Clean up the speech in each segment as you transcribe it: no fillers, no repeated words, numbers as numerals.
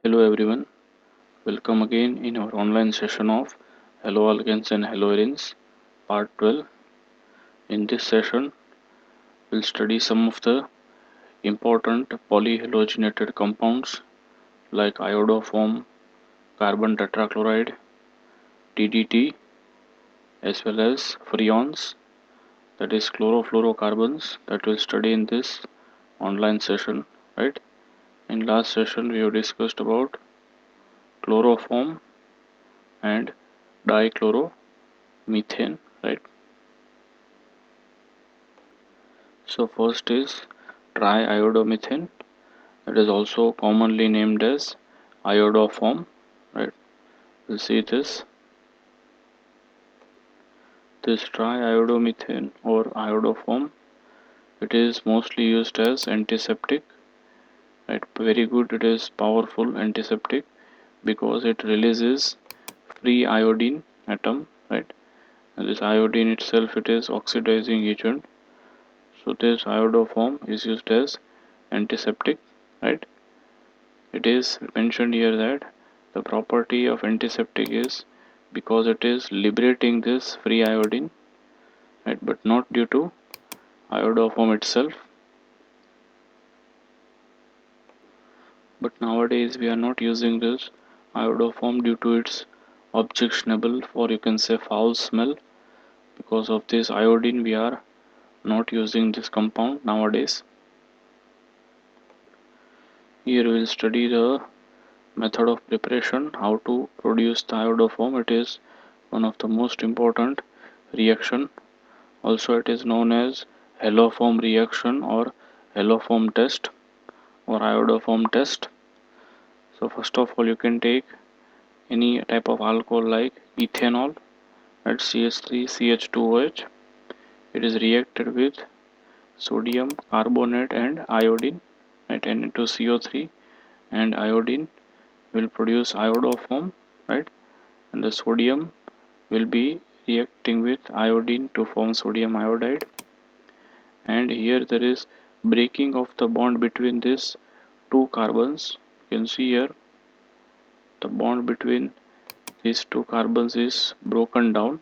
Hello everyone, welcome again in our online session of Haloalkanes and Haloarenes part 12. In this session, we'll study some of the important polyhalogenated compounds like iodoform, carbon tetrachloride, DDT, as well as freons, that is chlorofluorocarbons, that we'll study in this online session, right? In last session, we have discussed about chloroform and dichloromethane, right? So first is triiodomethane, that is also commonly named as iodoform, right? We'll see this triiodomethane or iodoform. It is mostly used as antiseptic, right? Very good. It is powerful antiseptic because it releases free iodine atom, right? And this iodine itself, it is oxidizing agent. So this iodoform is used as antiseptic, right? It is mentioned here that the property of antiseptic is because it is liberating this free iodine, right, but not due to iodoform itself. But nowadays we are not using this iodoform due to its objectionable, or you can say foul smell. Because of this iodine we are not using this compound nowadays. Here we will study the method of preparation, how to produce the iodoform. It is one of the most important reaction. Also it is known as haloform reaction or haloform test or iodoform test. So first of all, you can take any type of alcohol like ethanol at CH3CH2OH. It is reacted with sodium carbonate and iodine at Na2CO3, and iodine will produce iodoform, right? And the sodium will be reacting with iodine to form sodium iodide. And here there is breaking of the bond between these two carbons. You can see here the bond between these two carbons is broken down.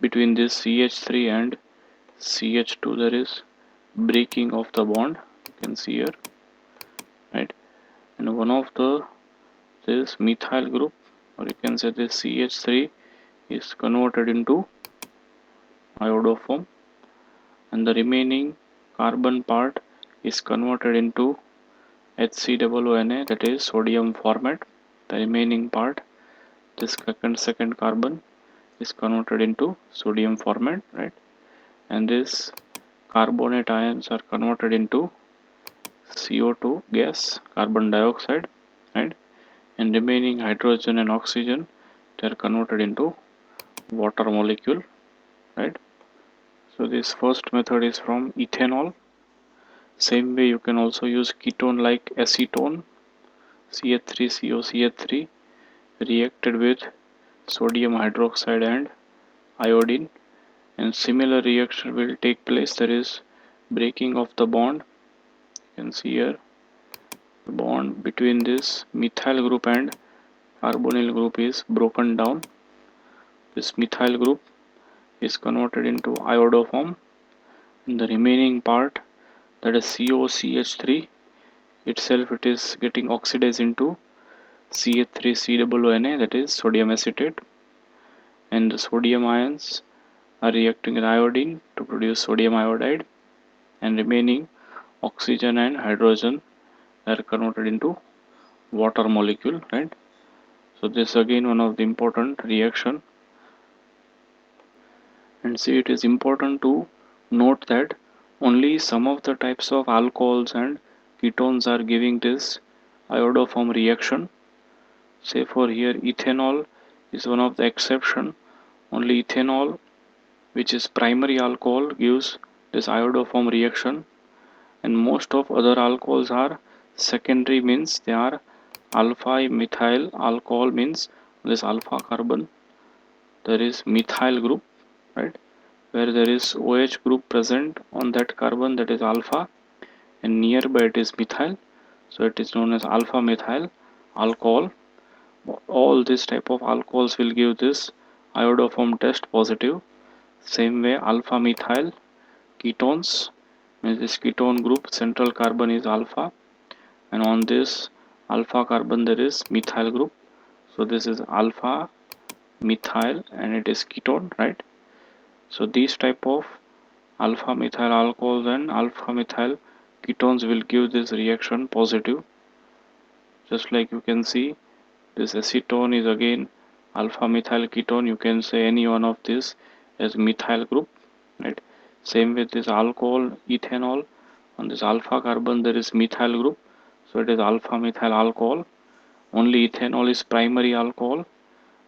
Between this CH3 and CH2 there is breaking of the bond. You can see here, right? And one of this methyl group, or you can say this CH3, is converted into iodoform, and the remaining carbon part is converted into HCOONA, that is sodium format. The remaining part, this second carbon, is converted into sodium format, right? And this carbonate ions are converted into CO2 gas, carbon dioxide, right? And remaining hydrogen and oxygen, they are converted into water molecule, right? So this first method is from ethanol. Same way you can also use ketone like acetone, CH3COCH3, reacted with sodium hydroxide and iodine, and similar reaction will take place. There is breaking of the bond. You can see here the bond between this methyl group and carbonyl group is broken down. This methyl group is converted into iodoform, and the remaining part, that is COCH3 itself, it is getting oxidized into CH3COONA, that is sodium acetate, and the sodium ions are reacting with iodine to produce sodium iodide, and remaining oxygen and hydrogen are converted into water molecule, right? So this again one of the important reaction. And see, it is important to note that only some of the types of alcohols and ketones are giving this iodoform reaction. Say for here ethanol is one of the exception. Only ethanol, which is primary alcohol, gives this iodoform reaction, and most of other alcohols are secondary, means they are alpha methyl alcohol, means this alpha carbon, there is methyl group, right, where there is OH group present on that carbon, that is alpha, and nearby it is methyl, so it is known as alpha methyl alcohol. All this type of alcohols will give this iodoform test positive. Same way alpha methyl ketones, means this ketone group central carbon is alpha, and on this alpha carbon there is methyl group. So this is alpha methyl and it is ketone, right? So these type of alpha methyl alcohols and alpha methyl ketones will give this reaction positive. Just like you can see, this acetone is again alpha methyl ketone. You can say any one of this as methyl group, right? Same with this alcohol, ethanol. On this alpha carbon there is methyl group, so it is alpha methyl alcohol. Only ethanol is primary alcohol.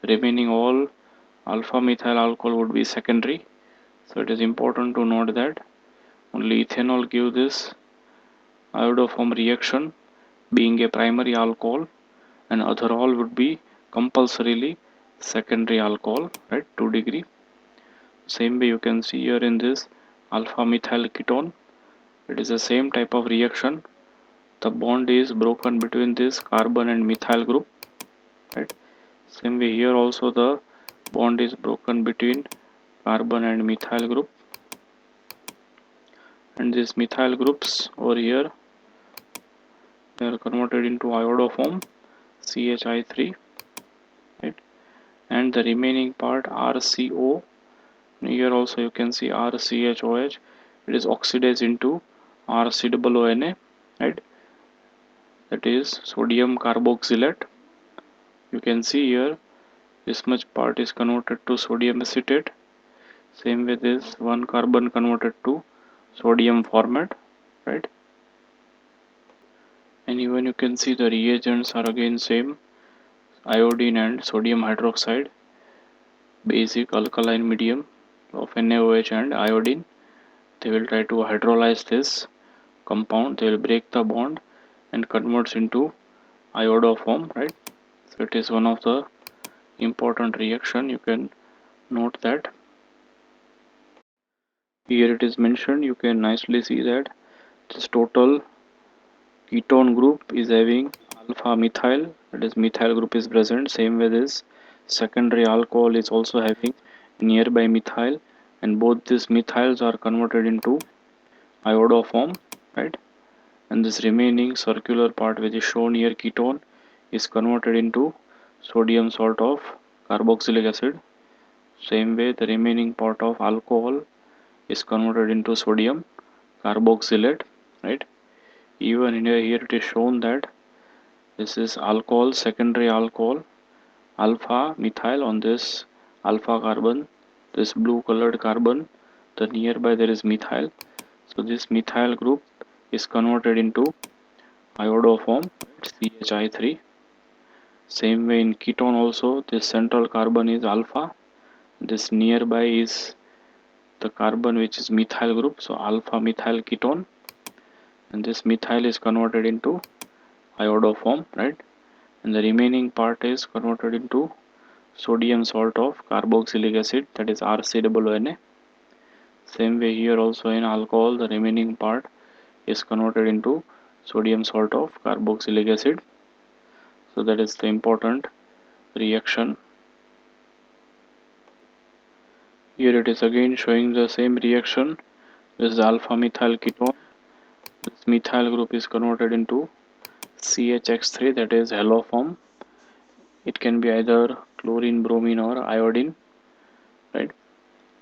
Remaining all alpha methyl alcohol would be secondary. So it is important to note that only ethanol give this iodoform reaction being a primary alcohol, and other all would be compulsorily secondary alcohol, right? 2 degree. Same way you can see here in this alpha methyl ketone, it is the same type of reaction. The bond is broken between this carbon and methyl group, right? Same way here also the bond is broken between carbon and methyl group, and these methyl groups over here they are converted into iodoform CHI3, right? And the remaining part RCO, here also you can see RCHOH, it is oxidized into RCOONA, right? That is sodium carboxylate. You can see here this much part is converted to sodium acetate. Same with this one carbon converted to sodium format, right? And even you can see the reagents are again same, iodine and sodium hydroxide, basic alkaline medium of NaOH and iodine. They will try to hydrolyze this compound, they will break the bond and converts into iodoform, right? So it is one of the important reaction. You can note that here it is mentioned. You can nicely see that this total ketone group is having alpha methyl, that is methyl group is present. Same way this secondary alcohol is also having nearby methyl, and both these methyls are converted into iodoform, right? And this remaining circular part which is shown here ketone is converted into sodium salt of carboxylic acid. Same way the remaining part of alcohol is converted into sodium carboxylate, right? Even in here it is shown that this is alcohol, secondary alcohol, alpha methyl on this alpha carbon, this blue colored carbon, the nearby there is methyl. So this methyl group is converted into iodoform CHI3. Same way in ketone also, this central carbon is alpha, this nearby is the carbon which is methyl group, so alpha methyl ketone, and this methyl is converted into iodoform, right? And the remaining part is converted into sodium salt of carboxylic acid, that is RCOONA. Same way here also in alcohol, the remaining part is converted into sodium salt of carboxylic acid. So that is the important reaction. Here it is again showing the same reaction. This is alpha methyl ketone. This methyl group is converted into CHX3, that is haloform. It can be either chlorine, bromine or iodine, right?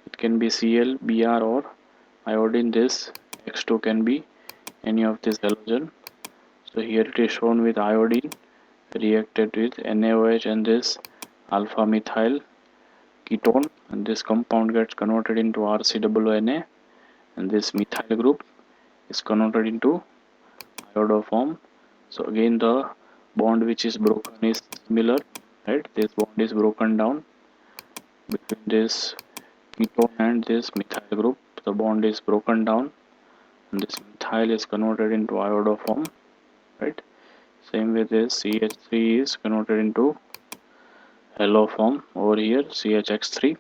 It can be Cl, Br or iodine. This X2 can be any of this halogen. So here it is shown with iodine reacted with NaOH and this alpha methyl ketone, and this compound gets converted into RCOONA, and this methyl group is converted into iodoform. So again the bond which is broken is similar, right? This bond is broken down between this ketone and this methyl group. The bond is broken down and this methyl is converted into iodoform, right? Same with this CH3 is converted into haloform over here CHX3,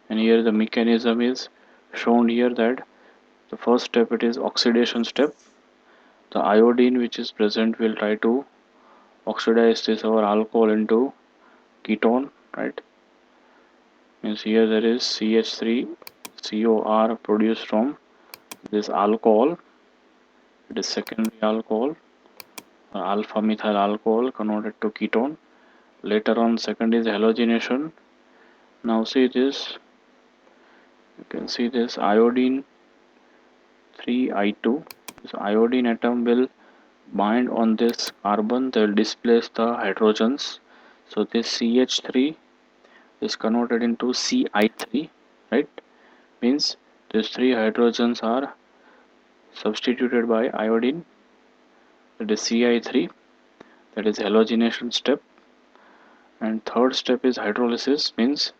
and here the mechanism is shown here that the first step it is oxidation step. The iodine which is present will try to oxidize this our alcohol into ketone, right? Means here there is CH3COR produced from this alcohol. It is secondary alcohol, alpha methyl alcohol converted to ketone. Later on, second is halogenation. Now see this, you can see this iodine 3I2. This iodine atom will bind on this carbon, they will displace the hydrogens. So this CH3 is converted into Ci3, right? Means these three hydrogens are substituted by iodine, that is Ci3, that is halogenation step. And third step is hydrolysis, means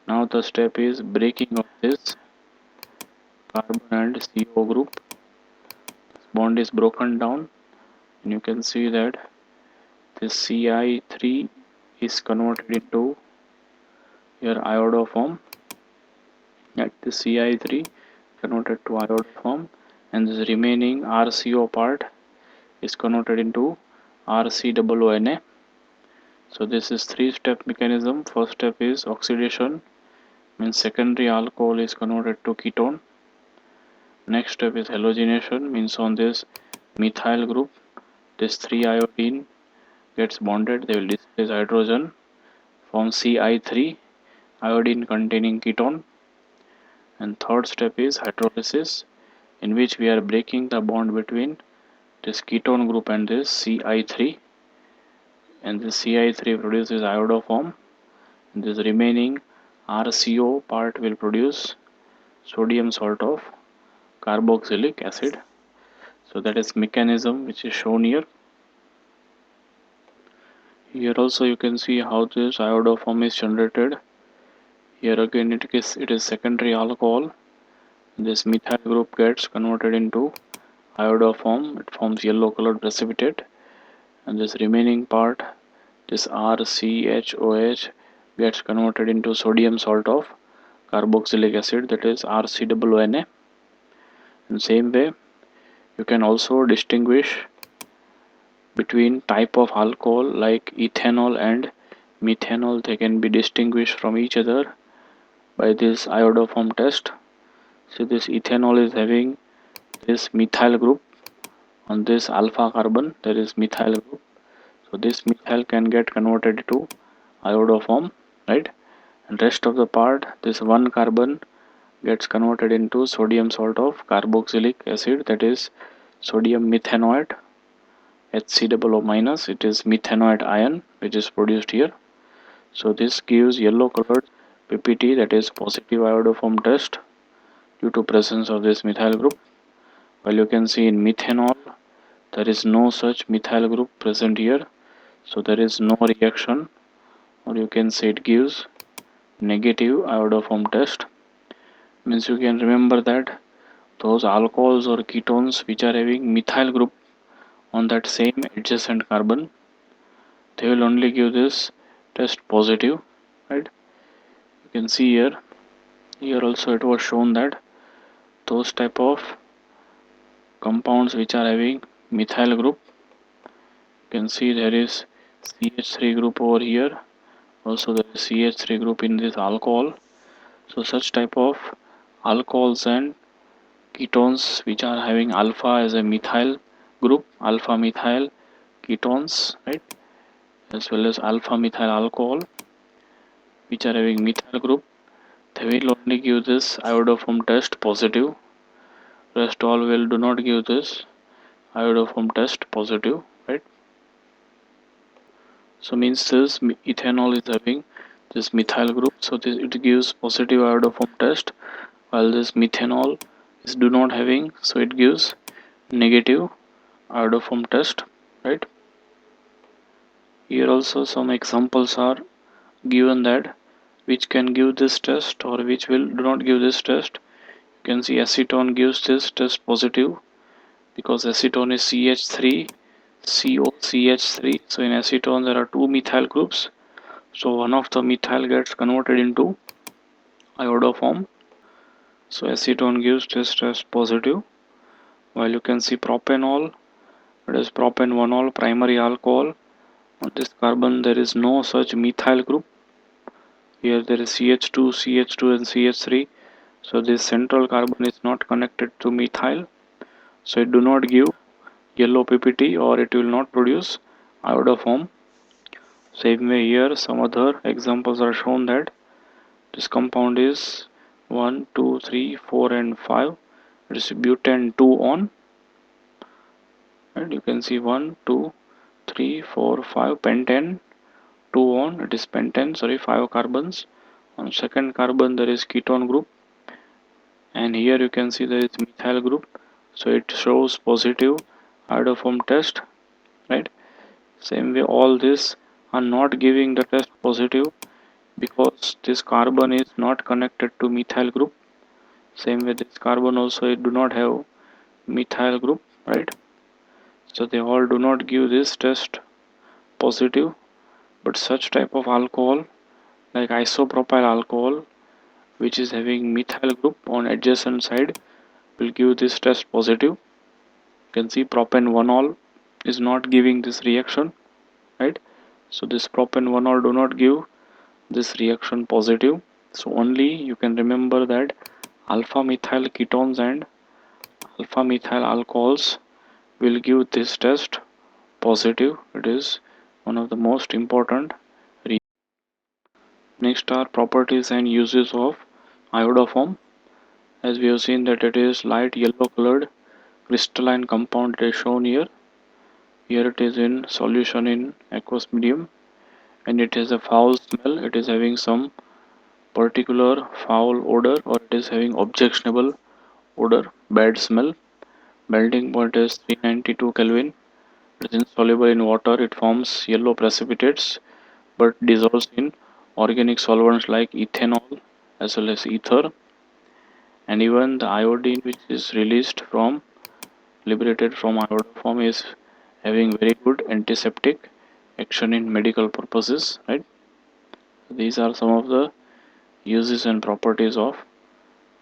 now the step is breaking of this carbon and CO group. This bond is broken down and you can see that this Ci3 is converted into your iodoform, at the Ci3 converted to iodoform, and this remaining RCO part is converted into RCOONA. So this is three-step mechanism. First step is oxidation, means secondary alcohol is converted to ketone. Next step is halogenation, means on this methyl group, this 3-iodine gets bonded, they will displace hydrogen, form Ci3, iodine containing ketone. And third step is hydrolysis, in which we are breaking the bond between this ketone group and this Ci3, and this Ci3 produces iodoform, and this remaining RCO part will produce sodium salt of carboxylic acid. So that is mechanism which is shown here. Here also you can see how this iodoform is generated. Here again it is secondary alcohol. This methyl group gets converted into iodoform. It forms yellow colored precipitate, and this remaining part, this RCHOH, gets converted into sodium salt of carboxylic acid, that is RCOONA. In same way, you can also distinguish between type of alcohol like ethanol and methanol. They can be distinguished from each other by this iodoform test. So this ethanol is having this methyl group on this alpha carbon, there is methyl group. So this methyl can get converted to iodoform, right? And rest of the part, this one carbon gets converted into sodium salt of carboxylic acid, that is sodium methanoate, HCOO minus. It is methanoate ion which is produced here. So this gives yellow colored PPT, that is positive iodoform test, due to presence of this methyl group. While you can see in methanol there is no such methyl group present here, so there is no reaction, or you can say it gives negative iodoform test. Means you can remember that those alcohols or ketones which are having methyl group on that same adjacent carbon, they will only give this test positive, right? You can see here also it was shown that those type of compounds which are having methyl group, you can see there is CH3 group over here, also there is CH3 group in this alcohol. So such type of alcohols and ketones which are having alpha as a methyl group, alpha methyl ketones, right, as well as alpha methyl alcohol which are having methyl group, they will only give this iodoform test positive. Rest all will do not give this iodoform test positive, right? So means this ethanol is having this methyl group, so this it gives positive iodoform test, while this methanol is do not having, so it gives negative iodoform test, right? Here also some examples are given that which can give this test or which will do not give this test. You can see acetone gives this test positive because acetone is CH3 COCH3. So in acetone there are two methyl groups, so one of the methyl gets converted into iodoform, so acetone gives this test positive. While you can see propanol, it is propan 1-ol primary alcohol, On this carbon there is no such methyl group. Here there is CH2, CH2 and CH3. So this central carbon is not connected to methyl. So it do not give yellow PPT, or it will not produce iodoform. Same way here some other examples are shown that this compound is 1, 2, 3, 4 and 5. It is butane 2 on, and you can see 1, 2, 3, 4, 5 pentane 2 on, it is pentane, sorry, 5 carbons. On second carbon there is ketone group, and here you can see there is methyl group, so it shows positive iodoform test, right? Same way all this are not giving the test positive because this carbon is not connected to methyl group. Same way this carbon also, it do not have methyl group, right? So they all do not give this test positive. But such type of alcohol like isopropyl alcohol, which is having methyl group on adjacent side, will give this test positive. You can see propane 1-ol is not giving this reaction, right? So this propane 1-ol do not give this reaction positive. So only you can remember that alpha methyl ketones and alpha methyl alcohols will give this test positive. It is one of the most important. Next are properties and uses of iodoform. As we have seen that it is light yellow colored crystalline compound, it is shown here. Here it is in solution in aqueous medium, and it has a foul smell. It is having some particular foul odor, or it is having objectionable odor, bad smell. Melting point is 392 Kelvin. It is insoluble in water. It forms yellow precipitates but dissolves in organic solvents like ethanol as well as ether. And even the iodine which is released from liberated from iodoform is having very good antiseptic action in medical purposes, right? These are some of the uses and properties of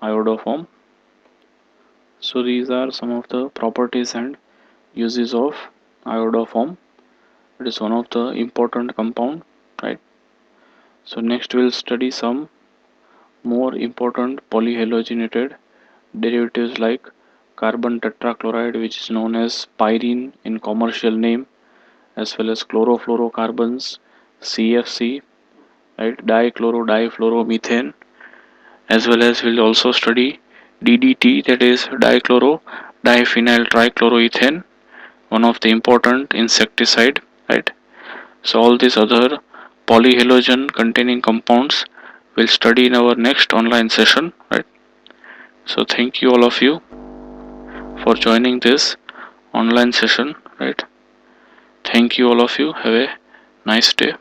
iodoform. So these are some of the properties and uses of iodoform. It is one of the important compound, right? So next we'll study some more important polyhalogenated derivatives like carbon tetrachloride, which is known as pyrene in commercial name, as well as chlorofluorocarbons, CFC, right, dichloro-difluoromethane, as well as we'll also study DDT, that is dichloro diphenyl trichloroethane, one of the important insecticide, right? So all these other polyhalogen containing compounds we'll study in our next online session, right? So thank you all of you for joining this online session, right? Thank you all of you. Have a nice day.